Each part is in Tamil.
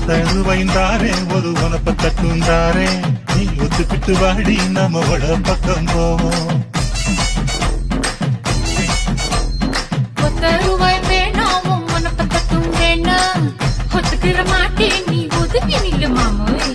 தழுவைந்தாரே ஒரு உனப்ப தட்டுந்தாரே நீ ஒத்துக்கிட்டு வாடி நம்ம வட பக்கம் போவோம் ஒத்தருவாய் வேணாம் உனப்ப தட்டும் வேணாம் ஒத்துக்கிற மாட்டேன் நீ ஒதுங்கி நில்லு மாமோய்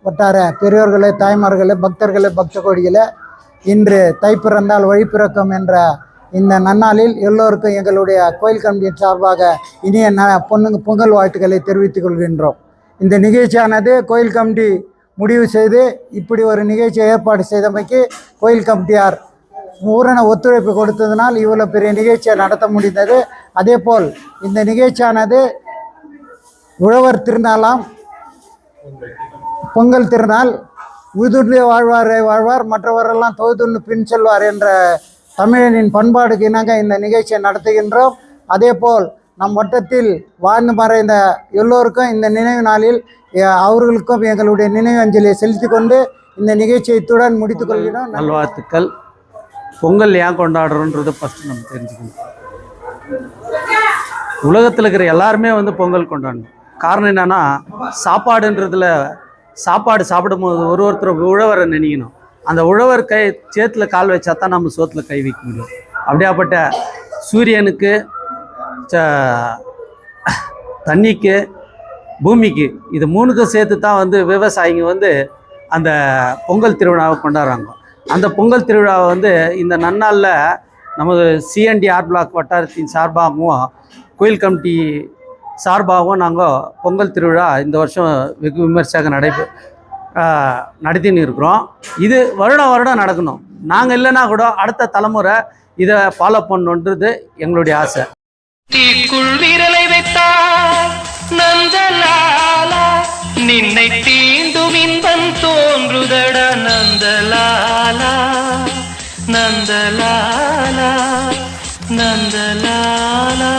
வட்டார பெரியோர்களே, தாய்மார்களே, பக்தர்களே, பக்த கோடிகளே, இன்று தைப்பிறந்தால் வழிப்பிறக்கும் என்ற இந்த நன்னாளில் எல்லோருக்கும் எங்களுடைய கோயில் கமிட்டியின் சார்பாக இனிய பொங்கல் வாழ்த்துக்களை தெரிவித்துக் கொள்கின்றோம். இந்த நிகழ்ச்சியானது கோயில் கமிட்டி முடிவு செய்து இப்படி ஒரு நிகழ்ச்சியை ஏற்பாடு செய்தமைக்கு கோயில் கமிட்டியார் பூரண ஒத்துழைப்பு கொடுத்ததனால் இவ்வளோ பெரிய நிகழ்ச்சியை நடத்த முடிந்தது. அதேபோல் இந்த நிகழ்ச்சியானது உழவர் திருநாளாம் பொங்கல் திருநாள், உதுண்டு வாழ்வார் மற்றவரெல்லாம் தொகுதுண்டு பின் செல்வார் என்ற தமிழனின் பண்பாடுக்கு இணங்க இந்த நிகழ்ச்சியை நடத்துகின்றோம். அதேபோல் நம் வட்டத்தில் வாழ்ந்து மறைந்த எல்லோருக்கும் இந்த நினைவு நாளில் அவர்களுக்கும் எங்களுடைய நினைவு அஞ்சலியை செலுத்தி கொண்டு இந்த நிகழ்ச்சியை இத்துடன் முடித்துக் கொள்கிறோம். நல்வாழ்த்துக்கள். பொங்கல் ஏன் கொண்டாடுறோன்றது ஃபஸ்ட்டு நம்ம தெரிஞ்சுக்கணும். உலகத்தில் இருக்கிற எல்லாருமே பொங்கல் கொண்டாடணும். காரணம் என்னென்னா, சாப்பாடுன்றதில் சாப்பாடு சாப்பிடும்போது ஒருத்தர் உழவரை நினைக்கணும். அந்த உழவர் சேத்துல கால் வச்சா தான் நம்ம சோத்துல கை வைக்க முடியும். அப்படியாப்பட்ட சூரியனுக்கு, தண்ணிக்கு, பூமிக்கு, இது 3க்கும் சேர்த்து தான் விவசாயிங்க அந்த பொங்கல் திருவிழாவை கொண்டாடுறாங்க. அந்த பொங்கல் திருவிழாவை இந்த நன்னாளில் நமது சிஎன்டி ஆர் பிளாக் வட்டாரத்தின் சார்பாகவும் கோயில் கமிட்டி சார்பாகவும் நாங்கள் பொங்கல் திருவிழா இந்த வருஷம் வெகு விமர்சையாக நடத்தின்னு இருக்கிறோம். இது வருடம் நடக்கணும். நாங்கள் இல்லைன்னா கூட அடுத்த தலைமுறை இதை ஃபாலோ பண்ணணுன்றது எங்களுடைய ஆசை. தீக்குள் விரலை வைத்தால் நந்தலாலா, நின்னை தீண்டும் இன்பம் தோன்றுதட நந்தலாலா, நந்தலாலா, நந்தலாலா.